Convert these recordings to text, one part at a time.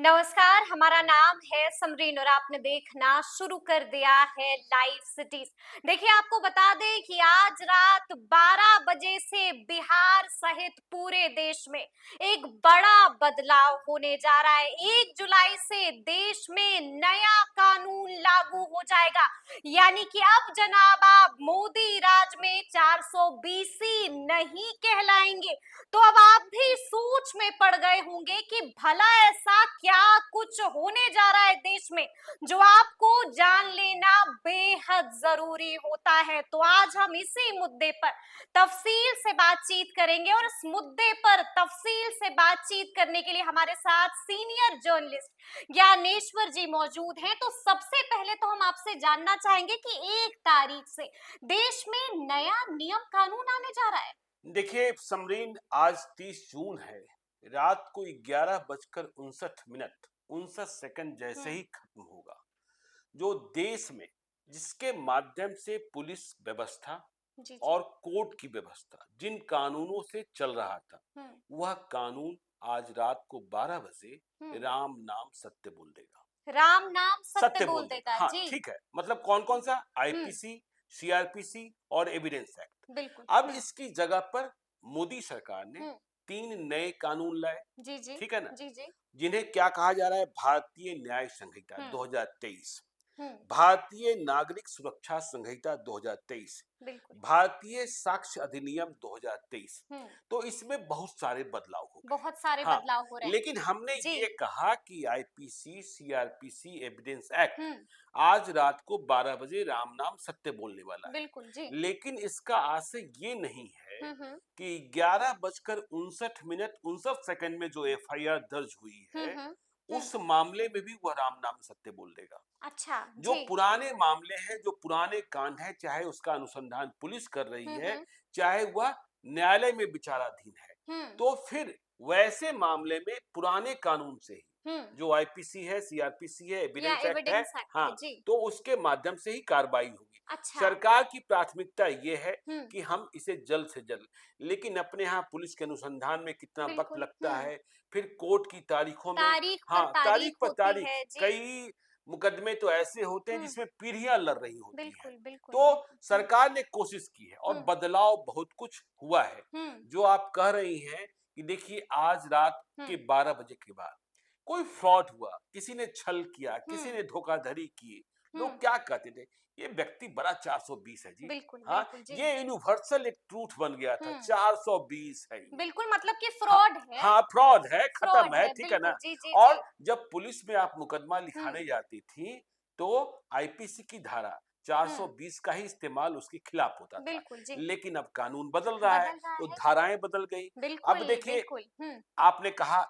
नमस्कार, हमारा नाम है समरीन और आपने देखना शुरू कर दिया है लाइव सिटीज। देखिए, आपको बता दें कि आज रात 12 बजे से बिहार सहित पूरे देश में एक बड़ा बदलाव होने जा रहा है। 1 जुलाई से देश में नया कानून लागू हो जाएगा। यानी कि अब जनाब आप मोदी राज में 420 नहीं कहलाएंगे। तो अब आप भी सोच में पड़ गए होंगे कि भला ऐसा क्या कुछ होने जा रहा है देश में जो आपको जान लेना बेहद जरूरी होता है। तो आज हम इसी मुद्दे पर तफसील से बातचीत करेंगे और इस मुद्दे पर तफसील से बातचीत करने के लिए हमारे साथ सीनियर जर्नलिस्ट ज्ञानेश्वर जी मौजूद हैं। तो सबसे पहले तो हम आपसे जानना चाहेंगे कि 1 तारीख से देश में नया नियम कानून आने जा रहा है। देखिए समरीन, आज 30 जून है। रात को 11 बजकर 59 मिनट 59 सेकंड जैसे हम्म। ही खत्म होगा। जो देश में जिसके माध्यम से पुलिस व्यवस्था जी जी। और कोर्ट की व्यवस्था जिन कानूनों से चल रहा था, हम्म। वह कानून आज रात को 12 बजे हम्म। राम नाम सत्य बोल देगा। राम नाम सत्य सत्य बोल बोल देगा। देगा हाँ, जी। ठीक है। मतलब कौन कौन सा? हम्म। आईपीसी, सीआरपीसी और एविडेंस एक्ट। बिल्कुल। अब इसकी जगह पर मोदी सरकार ने हम्म। 3 नए कानून लाए। जी जी। ठीक है ना? जी जी। जिन्हें क्या कहा जा रहा है? भारतीय न्याय संहिता हम्म। 2023, हम्म। भारतीय नागरिक सुरक्षा संहिता 2023, बिल्कुल। भारतीय साक्ष्य अधिनियम 2023। हम्म। तो इसमें बहुत सारे बदलाव हो गए। बहुत सारे हाँ, बदलाव हो रहे हैं। लेकिन हमने जी। ये कहा कि आईपीसी, सीआरपीसी, एविडेंस एक्ट हम्म। आज रात को 12 बजे राम नाम सत्य बोलने वाला है। बिल्कुल जी। लेकिन इसका आशय ये नहीं है हम्म। कि 11 बजकर 59 मिनट 59 सेकंड में जो एफआईआर दर्ज हुई है, हम्म। उस मामले में भी वह राम नाम सत्य बोल देगा। अच्छा जो जी। पुराने मामले हैं, जो पुराने कांड है, चाहे उसका अनुसंधान पुलिस कर रही है, हम्म। चाहे वह न्यायालय में विचाराधीन है, हम्म। तो फिर वैसे मामले में पुराने कानून से ही, हम्म। जो आईपीसी है, सीआरपीसी है, या एविडेंस एक्ट है, एविडेंस एक्ट हाँ, है जी। तो उसके माध्यम से ही कार्रवाई होगी। अच्छा। सरकार की प्राथमिकता ये है हम्म। कि हम इसे जल्द से जल्द, लेकिन अपने यहाँ पुलिस के अनुसंधान में कितना वक्त बिल्कुल। लगता है, फिर कोर्ट की तारीखों में, तारीख पर हाँ, तारीख तारीख पर होती तारीख, है जी। कई मुकदमे तो ऐसे होते हैं हम्म। जिसमें पीढ़ियां लड़ रही होती हैं। बिल्कुल बिल्कुल तो बिल्कुल। सरकार ने कोशिश की है और हम्म। बदलाव बहुत कुछ हुआ है। हम्म। जो आप कह रही हैं कि देखिए, आज रात के हम्म। 12 बजे के बाद कोई फ्रॉड हुआ, किसी ने छल किया, किसी हम्म। ने धोखाधड़ी की, लोग हम्म। क्या कहते थे? ये व्यक्ति बड़ा 420 है जी। बिल्कुल हाँ, बिल्कुल जी। ये यूनिवर्सल एक ट्रूथ बन गया था, हम्म। 420 है ये। बिल्कुल, मतलब कि हाँ, फ्रॉड है। हाँ, फ्रॉड है, फ्रॉड खत्म है, है ठीक है बिल्कुल ना? जी जी जी। और जब पुलिस में आप मुकदमा हम्म। लिखाने जाती थी, तो आईपीसी की धारा हम्म। 420 का ही इस्तेमाल उसके खिलाफ होता था। बिल्कुल जी। लेकिन अब कानून बदल रहा है, बदल रहा तो है जी। धाराएं बदल गई। अब बिल्कुल देखिए, बिल्कुल। हम्म। आपने कहा,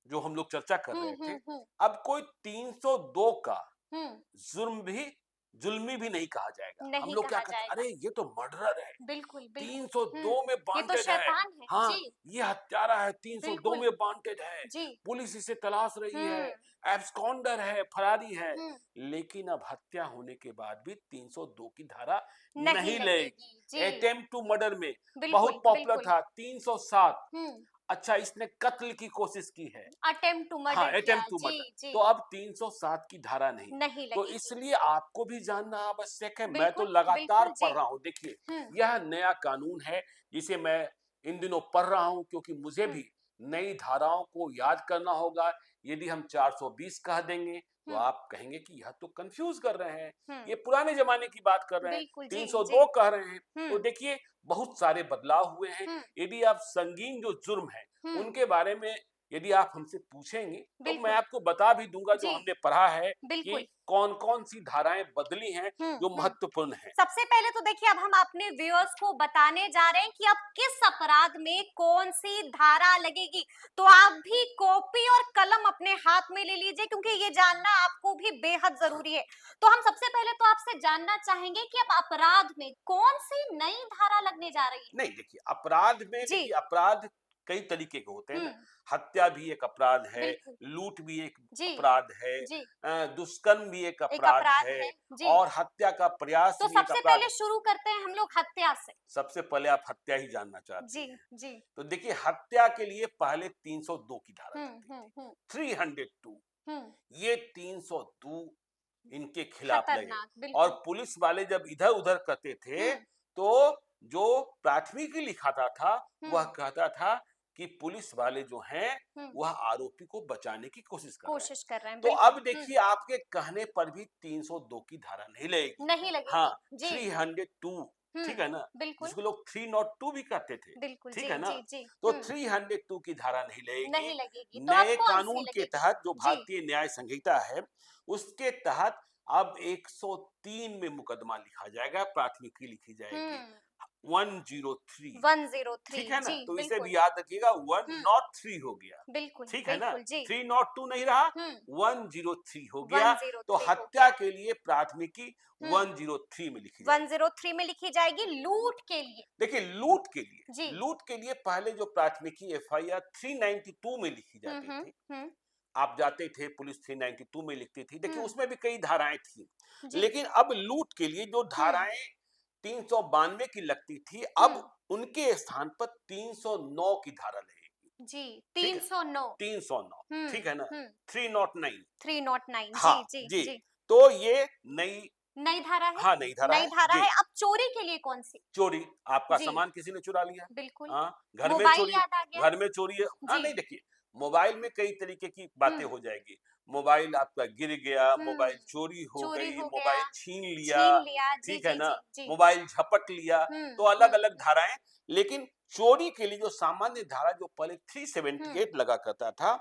जो हम लोग चर्चा कर रहे थे, हम्म। अब कोई 302 का हम्म। जुर्म भी जुल्मी भी नहीं कहा जाएगा। हम नहीं लोग क्या कहा कहते हैं? जाएगा। अरे ये तो मर्डरर है, बिल्कुल बिल्कुल। 302 में ये तो वांटेड है। शैतान है हाँ, जी। ये हत्यारा है, 302 बिल्कुल में वांटेड है, जी। पुलिस इसे तलाश रही है, हम्म। एब्सकॉन्डर है, फरारी है। हम्म। लेकिन अब हत्या होने के बाद भी 302 की धारा नहीं नहीं लगेगी लगेगी। जी। अटेम्प्ट टू मर्डर में बिल्कुल बहुत पॉपुलर बिल्कुल। था 307। हम्म। अच्छा, इसने कत्ल की कोशिश की है। अटेम्प्ट टू हाँ, मर्डर किया अटेम्प्ट टू जी मर्डर। जी। तो अब 307 की धारा नहीं। नहीं तो लगेगी। इसलिए आपको भी जानना आवश्यक है। मैं तो बिल्कुल लगातार बिल्कुल पढ़ जी। रहा हूँ। देखिए, हम्म। यह नया कानून है जिसे मैं इन दिनों पढ़ रहा हूँ, क्योंकि मुझे हम्म। भी नई धाराओं को याद करना होगा। यदि हम 420 कह देंगे, तो हम्म। आप कहेंगे कि यह तो कंफ्यूज कर रहे हैं, हम्म। ये पुराने जमाने की बात कर रहे हैं। बिल्कुल जी जी। 302 कह रहे हैं। तो हम्म। देखिए, बहुत सारे बदलाव हुए हैं। हम्म। यदि आप संगीन जो जुर्म है, हम्म। उनके बारे में यदि आप हमसे पूछेंगे, तो मैं बिल्कुल आपको बता भी दूंगा, जो जी। हमने पढ़ा है कि बिल्कुल। कौन कौन सी धाराएं बदली हैं जो हम्म। महत्वपूर्ण है। सबसे पहले तो देखिए, अब हम अपने व्यूअर्स को बताने जा रहे हैं कि अब किस अपराध में कौन सी धारा लगेगी। तो आप भी कॉपी और कलम अपने हाथ में ले लीजिए, क्योंकि ये जानना आपको भी बेहद जरूरी है। तो हम सबसे पहले तो आपसे जानना चाहेंगे कि अब अपराध में कौन सी नई धारा लगने जा रही नहीं, देखिए, अपराध में, है जी। देखिए, अपराध कई तरीके के होते हैं ना। हम्म। हत्या भी एक अपराध है, बिल्कुल लूट भी एक जी अपराध है, जी। दुष्कर्म भी एक एक अपराध अपराध है, है जी। और हत्या का प्रयास तो भी एक सबसे अपराध पहले है। शुरू करते हैं हम लोग हत्या से। सबसे पहले आप हत्या ही जानना चाहती जी हैं। जी। तो देखिए, हत्या के लिए पहले 302 की धारा लगती थी, हम्म। 302। ये 302 इनके खिलाफ लगे। खतरनाक, और बिल्कुल। पुलिस वाले जब इधर उधर करते थे तो जो प्राथमिकी लिखाता था वह कहता था कि पुलिस वाले जो हैं वह आरोपी को बचाने की कोशिश कर रहे हैं। कोशिश कर रहे हैं, तो बिल्कुल। अब देखिए आपके कहने पर भी 302 की धारा नहीं लगेगी। नहीं लगेगी। हाँ, जी। 302, ठीक है ना, बिल्कुल। जिसको लोग 302 भी कहते थे, बिल्कुल, ठीक जी, है ना। जी, जी। तो 302 की धारा नहीं नहीं लगेगी। लगेगी, तो अब नए कौन-सी कानून के लगेगी? तहत जो जी। भारतीय न्याय संहिता है उसके तहत अब 103 में मुकदमा लिखा जाएगा, प्राथमिकी लिखी जाएगी 103, 103, ठीक है ना। जी, तो इसे बिल्कुल। भी याद रखिएगा 103 हो गया, बिल्कुल, ठीक है ना। बिल्कुल, जी। 302 नहीं रहा, हुँ, 103 हो गया। तो 103 हो हत्या गया। के लिए प्राथमिकी 103 में लिखी जाएगी। 103 में लिखी जाएगी लूट के लिए। देखिए लूट के जी। लिए, लूट के लिए पहले जो प्राथमिकी एफआईआर 392 में लिखी जाती थी, हुँ, आप जाते थे पुलिस 392 में लिखती थी। देखिए हुँ, उसमें भी कई धाराएं थी, जी। लेकिन अब लूट के लिए जो धाराएं 392 की लगती थी अब हुँ, उनके स्थान पर 309 की धारा लगेगी, जी, ठीक है। 309। 309, हुँ, ठीक है ना। हुँ, 309, 309, हाँ जी, जी, जी। जी। तो ये नई, नई धारा है? हाँ नई धारा नई है धारा जी। है, अब चोरी के लिए कौन-सी? चोरी, आपका जी, सामान किसी ने चुरा लिया, बिल्कुल। हाँ, घर में मोबाइल चोरी, याद आ गया? घर में चोरी है, हाँ जी। नहीं देखिए मोबाइल में कई तरीके की बातें हुँ, हो जाएगी। मोबाइल आपका गिर गया, हुँ, मोबाइल चोरी हो चोरी गई, हो गया, मोबाइल छीन लिया, छीन लिया, जी, ठीक है जी, ना, जी, जी। मोबाइल झपट लिया, तो अलग हुँ, अलग धाराएं। लेकिन चोरी के लिए जो सामान्य धारा जो पहले 378 लगा करता था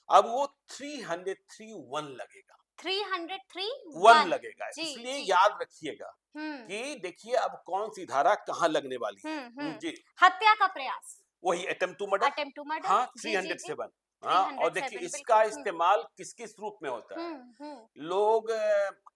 अब वो 303(1) लगेगा, 303 1 1, लगेगा। जी, इसलिए जी। याद रखिएगा हुँ, कि देखिए अब कौन सी धारा कहाँ लगने वाली है। जी, हत्या का प्रयास, वही attempt to murder, attempt to murder, हाँ जी, जी, जी। 307। हाँ, और देखिए 307 इसका बिल्कुल। इस्तेमाल किस किस रूप में होता है। हुँ, लोग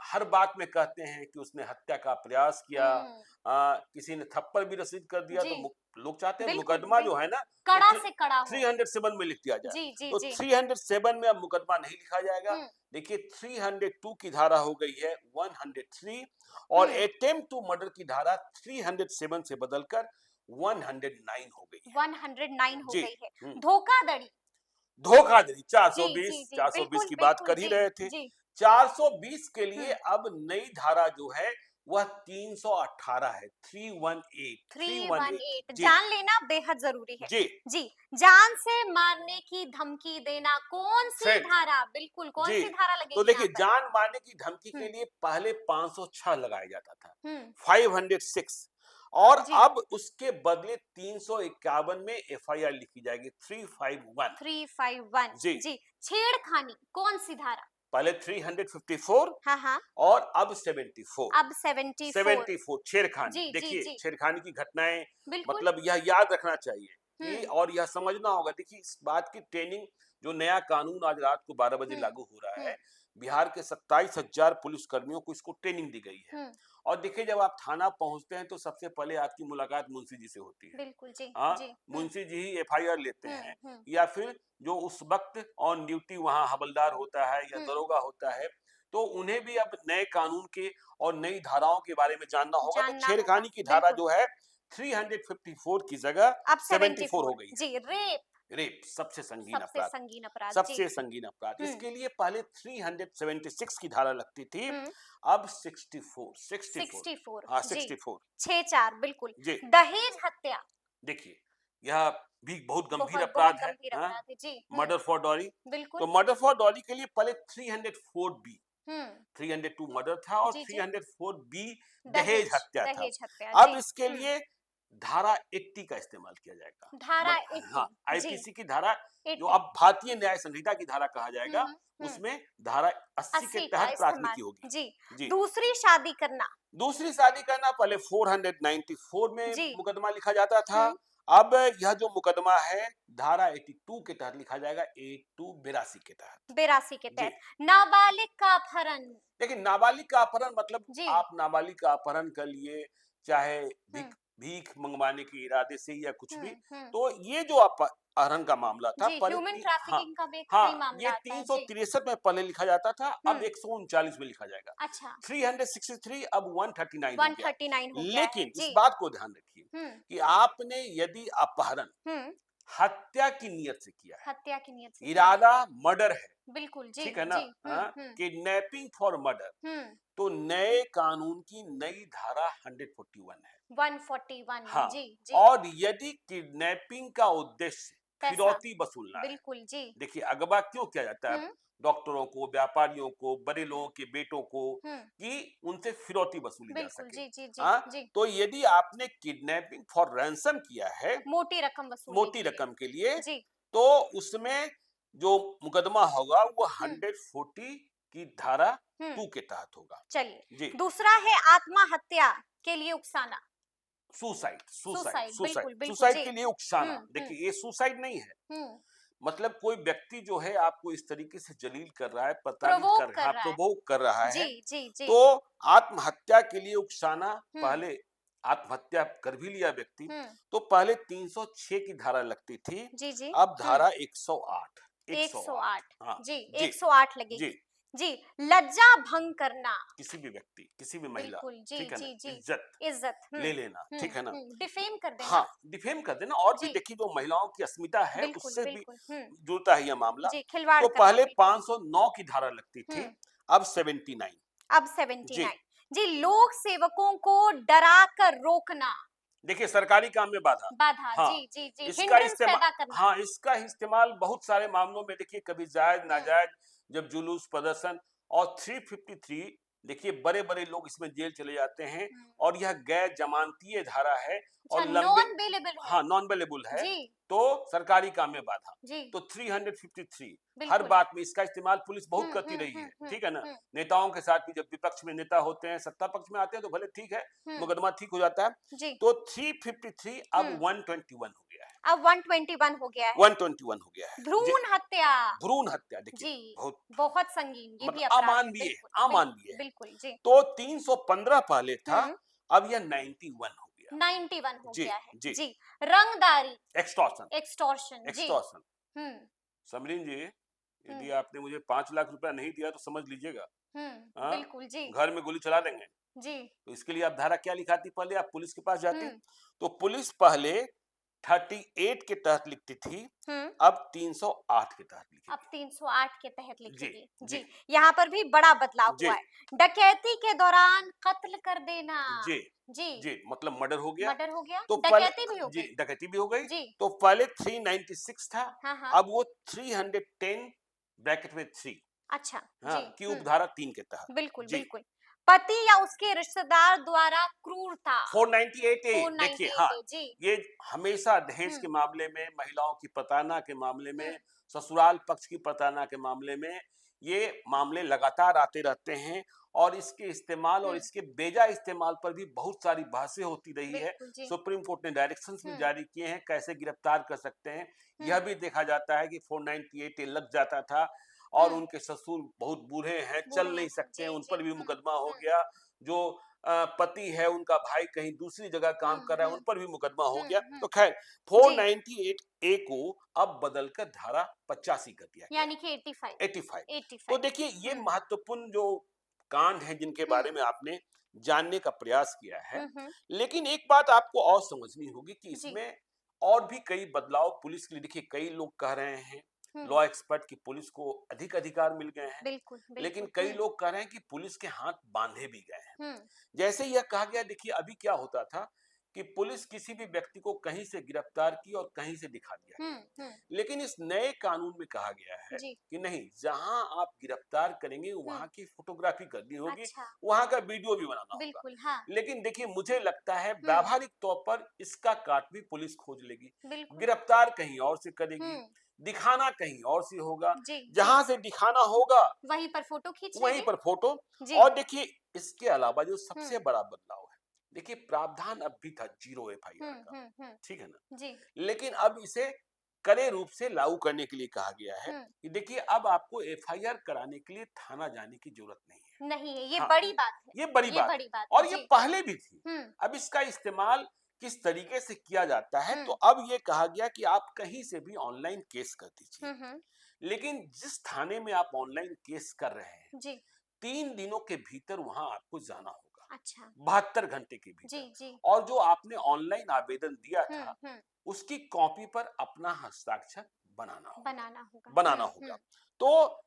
हर बात में कहते हैं कि उसने हत्या का प्रयास किया, हुँ, किसी ने थप्पड़ भी रसीद कर दिया जी, तो लोग चाहते हैं बिल्कुल, मुकदमा जो बिल्कुल। है ना वो कड़ा से कड़ा हो। 307 में लिख दिया जाए। जी, जी, तो जी। 307 में अब मुकदमा नहीं लिखा जाएगा। हुँ, देखिए 302 की धारा हो गई है 103 और हुँ, अटेम्प्ट टू मर्डर की धारा 307 से बदलकर 109 हो गई है। 109 हो जी, गई है। हम्म। धोखाधड़ी, धोखाधड़ी जी, 420, जी, जी, 420 बिल्कुल, की बात बिल्कुल, कर ही जी, रहे थे। जी। 420 के लिए हुँ, अब नई धारा जो है वह 318 है, 318, 318, 318 जी जान लेना बेहद ज़रूरी है। जी। जी, जान से मारने की धमकी देना कौन-सी सेठ धारा बिल्कुल, जी। कौन-सी धारा तो लगेगी यहाँ देखिए पर? जान मारने की धमकी हुँ, के लिए पहले 506 लगाया जाता था, हुँ, 506, और जी, अब उसके बदले 351 में एफआईआर लिखी जाएगी 351। 351 जी, जी, छेड़खानी कौन-सी धारा? पहले 354 हाँ, हाँ, और अब 74। अब 74 74 छेड़खानी। जी, जी, देखिए जी, छेड़खानी की घटनाएं, बिल्कुल। मतलब यह याद रखना चाहिए कि, हुँ, और यह समझना होगा। देखिए इस बात की ट्रेनिंग, जो नया कानून आज रात को 12 बजे हुँ, लागू हो रहा हुँ, है, बिहार के 27,000 पुलिस कर्मियों को इसको ट्रेनिंग दी गई है। हुँ, और देखिए जब आप थाना पहुंचते हैं तो सबसे पहले आपकी मुलाकात मुंशी जी से होती है। बिल्कुल, जी, हाँ, जी, मुंशी जी ही एफआईआर लेते हुँ, हैं, हुँ, या फिर जो उस वक्त ऑन ड्यूटी वहां हवलदार होता है या हुँ, दरोगा होता है। तो उन्हें भी अब नए कानून के और नई धाराओं के बारे में जानना होगा। तो जानना होगा, छेड़खानी की धारा बिल्कुल। जो है 354 की जगह अब 74 हो 74 गई है। जी, रेप रेप सबसे संगीन सबसे अपराध, संगीन अपराध, जी। सबसे संगीन अपराध। हुँ, इसके लिए पहले 376 की धारा लगती थी, हुँ, अब 64, 64, 64 हाँ जी, 64। 6-4 बिल्कुल। जी, दहेज हत्या देखिए यह भी बहुत गंभीर बहुत बहुत अपराध है, गंभीर हाँ? अपराध है, जी। Murder for dowry. तो बिल्कुल। मर्डर फॉर डॉरी के लिए पहले 304 बी, हुँ, 302 मर्डर था और जी, जी। 304 बी दहेज दहेज हत्या था। दहेज हत्या, अब जी। इसके लिए धारा 80 का इस्तेमाल किया जाएगा। धारा हाँ, 80 जी, आईपीसी की धारा, जो 80 अब भारतीय न्याय संहिता की धारा कहा हुँ, जाएगा, हुँ, हुँ। उसमें धारा 80 के 80 का तहत इस्तेमाल, प्राथमिकी होगी। जी। जी, दूसरी शादी करना, दूसरी शादी करना पहले 494 में जी। मुकदमा लिखा जाता था। हुँ, अब यह जो मुकदमा है धारा 82 के तहत लिखा जाएगा, 82 के तहत। 82 के जी, तहत। नाबालिग का अपहरण, लेकिन नाबालिग का अपहरण मतलब जी। आप नाबालिग का अपहरण कर लिए, चाहे हुँ, भीख भीख मंगवाने के इरादे से या कुछ हुँ, भी। हुँ। तो ये जो अपहरण का मामला था जी, पहले ह्यूमन हाँ ट्रैफिकिंग का भी एक कई हाँ, ये मामला आता है, जी। 363 में पहले लिखा जाता था, अब हुँ, 139 में लिखा जाएगा। अच्छा, 363 अब 139 हो गया। 139 हो गया है, लेकिन इस जी। बात को ध्यान रखिए हुँ, कि आपने यदि अपहरण हुँ, हत्या की नीयत से किया है, हत्या की नीयत से। इरादा मर्डर है, बिल्कुल जी ठीक है ना? जी। किडनैपिंग फॉर मर्डर, तो नए कानून की नई धारा 141 है। 141 हाँ, जी जी। और यदि किडनैपिंग का उद्देश्य पैसा। फिरौती वसूलना है, बिल्कुल जी। देखिए अगवा क्यों किया जाता है डॉक्टरों को, व्यापारियों को, बड़े लोगों के बेटों को, कि उनसे फिरौती वसूली जा बिल्कुल सके। जी जी जी हाँ, जी। तो यदि आपने किडनैपिंग फॉर रैंसम किया है, मोटी रकम वसूलने मोटी के लिए। रकम के लिए, जी। तो उसमें जो मुकदमा होगा वो 140 की धारा 2 के तहत होगा। चलिए, जी, दूसरा है आत्महत्या के लिए उकसाना। सुसाइड, सुसाइड, सुसाइड, सुसाइड, बिल्कुल बिल्कुल सुसाइड जी। के लिए उकसाना। देखिए ये सुसाइड नहीं है, हम्म। मतलब कोई व्यक्ति जो है आपको इस तरीके से जलील कर रहा है, प्रताड़ित कर प्रोवोक रहा कर है, रहा है। प्रोवोक कर रहा जी है, जी जी। तो आत्महत्या के लिए उकसाना, पहले आत्महत्या कर भी लिया व्यक्ति, तो पहले 306 की धारा लगती थी, जी जी। अब धारा 108, 108 हाँ जी। जी 108 जी। लगेगी जी। लज्जा भंग करना। किसी भी व्यक्ति, किसी भी महिला, बिल्कुल जी ठीक है ना, जी जी। इज्जत इज्जत। ले लेना, ठीक है ना, डिफेम कर देना। हाँ, डिफेम कर देना। और भी जी। देखिए जो महिलाओं की अस्मिता है बिल्कुल उससे भी बिल्कुल। जुड़ता है यह मामला। जी, खिलवाड़ तो करना पहले बिल्कुल। 509 की धारा लगती थी, अब 79। अब जी 79 जी। लोक सेवकों को डरा कर रोकना। देखिए सरकारी काम में बाधा, बाधा हाँ, जी जी जी। इसका हिंड्रेंस इस्तेमाल, पैदा करना। हाँ, इसका इस्तेमाल बहुत सारे मामलों में देखिए, कभी जायज नाजायज, जब जुलूस प्रदर्शन, और 353, देखिए बड़े बड़े लोग इसमें जेल चले जाते हैं, और यह गैर जमानतीय धारा है अच्छा, और लंबे, नॉन बेलेबल है। हाँ, नॉन बेलेबल है, जी तो सरकारी काम में बाधा। जी। तो 353 हर बिल्कुल। बात में इसका इस्तेमाल पुलिस बहुत करती रही है, ठीक है ना, नेताओं के साथ भी, जब विपक्ष में नेता होते हैं, सत्ता पक्ष में आते हैं तो भले ठीक है, मुकदमा ठीक हो जाता है। जी। तो 353 अब 121 हो गया है, अब 121 हो गया है। 121 हो गया है जी। भ्रूण हत्या। भ्रूण हत्या देखिए जी, बहुत, बहुत संगीन, ये भी मतलब अपराध है। अमानवीय है, बिल्कुल अमानवीय है। बिल्कुल जी। तो 315 पहले था, अब यह 91 हो गया। 91 हो जी गया है जी। जी। रंगदारी। एक्सटॉर्शन, एक्सटॉर्शन जी। एक्सटॉर्शन। हम्म समरीन जी, यदि आपने मुझे 5 लाख रुपया नहीं दिया तो समझ लीजिएगा, हाँ, बिल्कुल जी घर में गोली चला देंगे। जी। तो इसके लिए आप धारा क्या लिखाती, पहले आप पुलिस के पास जाती, तो पुलिस पहले 38 के तहत लिखती थी, अब 308 के तहत अब लिखेगी। 308 के तहत जी लिखेगी जी जी। यहाँ पर भी बड़ा बदलाव जी हुआ है। डकैती के दौरान कत्ल कर देना। जी जी। जी, मतलब मर्डर हो गया, मर्डर हो गया, तो डकैती भी पहले हो जी गई। डकैती भी हो गई, जी। तो पहले 396 था, हाँ हाँ। अब वो 310 ब्रैकेट में 3, अच्छा हाँ, जी। की उपधारा 3 के तहत। बिल्कुल जी बिल्कुल। पति या उसके रिश्तेदार द्वारा क्रूरता। 498A, देखिए, हाँ, 498 जी। ये हमेशा दहेज के मामले में, महिलाओं की प्रताड़ना के मामले में, ससुराल पक्ष की प्रताड़ना के मामले में, ये मामले लगातार आते रहते हैं, और इसके इस्तेमाल और इसके बेजा इस्तेमाल पर भी बहुत सारी बहसें होती रही है। बिल्कुल जी। सुप्रीम कोर्ट ने डायरेक्शंस भी जारी किए हैं कैसे गिरफ्तार कर सकते हैं। यह भी देखा जाता है कि 498A लग जाता था, और उनके ससुर बहुत बूढ़े हैं, चल बूढ़े नहीं हैं, सकते हैं, जी उन जी। पर भी मुकदमा हो गया। जो पति है, उनका भाई कहीं दूसरी जगह काम कर रहा है, उन पर भी मुकदमा हो गया। तो खैर जी। 498A को अब बदलकर धारा 85 कर दिया गया, यानी कि 85 85। 85। तो देखिए ये महत्वपूर्ण जो कांड है जिनके बारे में आपने जानने का प्रयास किया है, लेकिन एक बात आपको और समझनी होगी कि जी। इसमें और भी कई बदलाव पुलिस के लिए, देखिए कई लोग कह रहे हैं, लॉ एक्सपर्ट की पुलिस को अधिक अधिकार मिल गए हैं, बिल्कुल बिल्कुल। लेकिन कई लोग कह रहे हैं कि पुलिस के हाथ बांधे भी गए हैं। जैसे यह कहा गया, देखिए अभी क्या होता था कि पुलिस किसी भी व्यक्ति को कहीं से गिरफ्तार की और कहीं से दिखा दिया गया, लेकिन इस नए कानून में कहा गया है जी। कि नहीं, जहां आप गिरफ्तार करेंगे वहां की फोटोग्राफी करनी होगी, अच्छा। वहां का वीडियो भी बनाना होगा। बिल्कुल हाँ। लेकिन देखिए मुझे लगता है व्यावहारिक तौर पर इसका काट भी पुलिस खोज लेगी, बिल्कुल। गिरफ्तार कहीं और से करेगी, दिखाना कहीं और से होगा, जी जहां से दिखाना होगा वहीं पर फोटो खींच वहीं लेंगे। पर फोटो। जी। और देखिए इसके अलावा जो सबसे बड़ा बदलाव है, देखिए प्रावधान अब भी था 0 FIR का, ठीक है ना, जी। लेकिन अब इसे कड़े रूप से लागू करने के लिए कहा गया है कि देखिए अब आपको FIR कराने के लिए थाना जाने की जरूरत नहीं है। नहीं है, ये हाँ, बड़ी बात है। ये बड़ी ये बात बड़ी है, बात और है ये जी। पहले भी थी। अब इसका इस्तेमाल किस तरीके से किया जाता है, तो अब ये कहा गया कि आप कहीं से भी ऑनलाइन केस कर दीजिए, लेकिन जिस थाने में आप ऑनलाइन केस कर रहे हैं जी। 3 दिनों के भीतर वहां आपको जाना होगा, अच्छा। 72 घंटे के जी भीतर। जी। और जो आपने ऑनलाइन आवेदन दिया था उसकी कॉपी पर अपना हस्ताक्षर बनाना होगा। हम्म, तो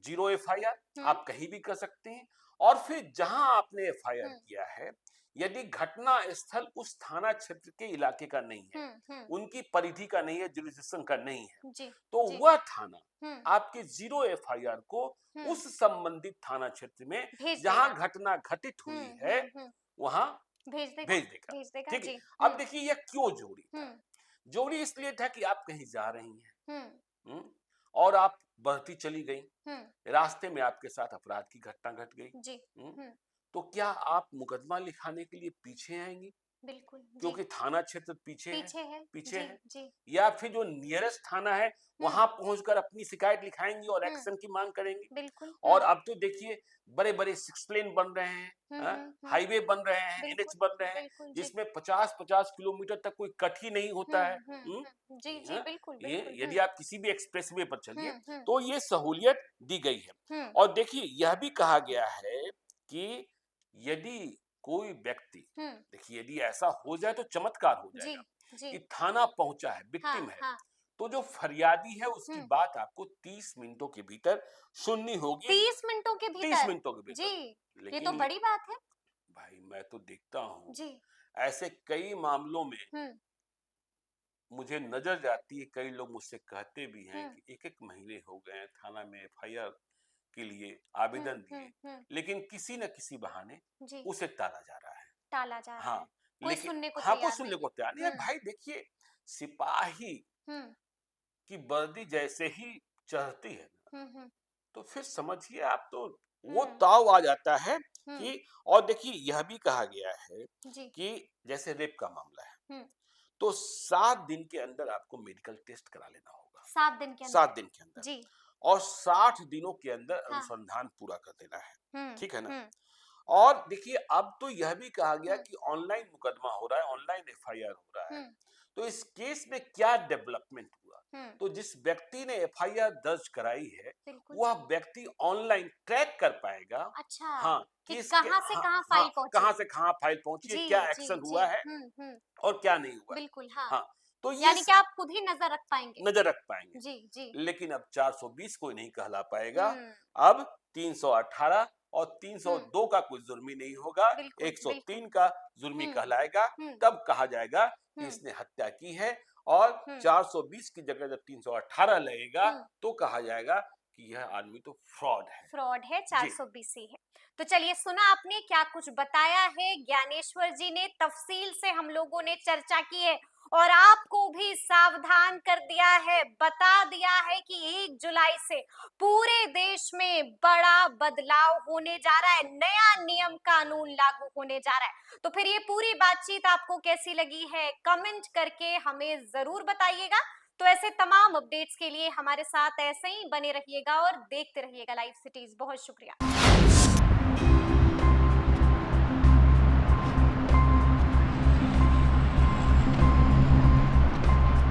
0 एफआईआर हम्म, आप कहीं भी कर सकते हैं। और फिर जहां आपने एफआईआर हम्म, किया है, यदि घटना स्थल उस थाना क्षेत्र के इलाके का नहीं है, हम्म, उनकी परिधि का नहीं है, जुरिस्डिक्शन का नहीं है, जी, तो जी, वह थाना हम्म, आपके 0 एफआईआर को हम्म, उस संबंधित थाना क्षेत्र में भेज जहां देगा। घटना घटित हुई हम्म, है हम्म, वहां भेज देगा, भेज देगा। भेज देगा ठीक है। जी। अब देखिए यह क्यों जरूरी था। हम्म, जरूरी इसलिए था कि आप कहीं जा रही हैं, हम्म, हम्म, और आप बढ़ती चली गई, हम्म, रास्ते में आपके साथ अपराध की घटना घट गई, जी, हम्म, हम्म, तो क्या आप मुकदमा लिखाने के लिए पीछे आएंगी, बिल्कुल जी, क्योंकि थाना क्षेत्र पीछे है, पीछे है, पीछे जी, है, जी, या फिर जो नियरेस्ट थाना है हम्म, वहां पहुंचकर अपनी शिकायत लिखाएंगी और हम्म, एक्शन की मांग करेंगी। बिल्कुल, और अब तो देखिए बड़े बड़े 6 लेन बन रहे हैं, हाईवे बन रहे हैं, एनएच बिल्कुल, बन रहे हैं, बिल्कुल जी, जिसमें 50-50 किलोमीटर तक कोई कट ही नहीं होता है। जी, जी, हाँ, बिल्कुल, ये बिल्कुल, यदि आप किसी भी एक्सप्रेसवे पर चलिए हुँ, हुँ, तो ये सहूलियत दी गई है। हुँ, और देखिए यह भी कहा गया है कि यदि कोई व्यक्ति, हुँ, देखिए यदि ऐसा हो जाए तो चमत्कार हो जी, जाएगा जी, कि थाना पहुंचा है, हाँ, विक्टिम है, हाँ, तो जो फरियादी है उसकी हुँ, बात आपको 30 मिनटों के भीतर सुननी होगी। 30 मिनटों के 30 भीतर? मिनटों के जी, भीतर। ये तो लेकिन बड़ी बात है। भाई मैं तो देखता हूं जी, ऐसे कई मामलों में हुँ, मुझे नजर जाती है, कई लोग मुझसे कहते भी हैं हुँ, कि एक-एक महीने हो गए हैं थाना में एफआईआर के लिए हुँ, आवेदन दिए, हुँ, लेकिन किसी न किसी बहाने जी, उसे टाला जा रहा है। टाला जा रहा हाँ, है। कोई लेकिन सुनने को हाँ, कोई तैयार सुनने नहीं को है। तैयार नहीं है। हुँ, भाई देखिए, सिपाही हुँ, की वर्दी जैसे ही चढ़ती है ना, हुँ, तो फिर समझिए आप तो वो हुँ, ताव आ जाता है हुँ, कि। और देखिए यह भी कहा गया है जी, कि जैसे रेप का मामला है, हुँ, तो 7 दिन के अंदर आपको मेडिकल टेस्ट करा लेना होगा। 7 दिन के अंदर? 7 दिन के अंदर। जी, और 60 दिनों के अंदर हाँ, अनुसंधान पूरा कर देना है। हुँ, ठीक है ना? हुँ, और देखिए अब तो यह भी कहा गया हुँ, कि ऑनलाइन मुकदमा हो रहा है, ऑनलाइन एफआईआर हो रहा है। हुँ, तो इस केस में क्या डेवलपमेंट हुआ? हुँ, तो जिस व्यक्ति ने एफआईआर दर्ज कराई है, बिल्कुल। वह व्यक्ति ऑनलाइन ट्रैक कर पाएगा। अच्छा, हाँ, कि कि इसके कहाँ से हाँ, कहाँ हाँ, फाइल पहुँची? कहाँ से कहाँ फाइल पहुंची है, जी, क्या जी, एक्शन जी, हुआ है और क्या नहीं हुआ है। बिल्कुल, हाँ। हाँ, तो ये यानी कि आप खुद ही नज़र रख पाएँगे? नजर रख पाएंगे। जी, जी। लेकिन अब 420 कोई नहीं कहला पाएगा। हुँ, अब 318 और हुँ, 302 का कोई जुर्मी नहीं होगा, बिल्कुल, बिल्कुल। 103 का जुर्मी हुँ, कहलाएगा। हुँ, तब कहा जाएगा कि हुँ, इसने हत्या की है। और हुँ, 420 की जगह जब 318 लगेगा हुँ। तो कहा जाएगा कि यह आदमी तो फ्रॉड है। फ्रॉड है, जी। 420 ही है। तो चलिए सुना आपने क्या कुछ बताया है ज्ञानेश्वर जी ने, तफसील से हम लोगों ने चर्चा की है और आपको भी सावधान कर दिया है, बता दिया है कि 1 जुलाई से पूरे देश में बड़ा बदलाव होने जा रहा है, नया नियम कानून लागू होने जा रहा है। तो फिर ये पूरी बातचीत आपको कैसी लगी है, कमेंट करके हमें जरूर बताइएगा। तो ऐसे तमाम अपडेट्स के लिए हमारे साथ ऐसे ही बने रहिएगा और देखते रहिएगा लाइव सिटीज। बहुत शुक्रिया।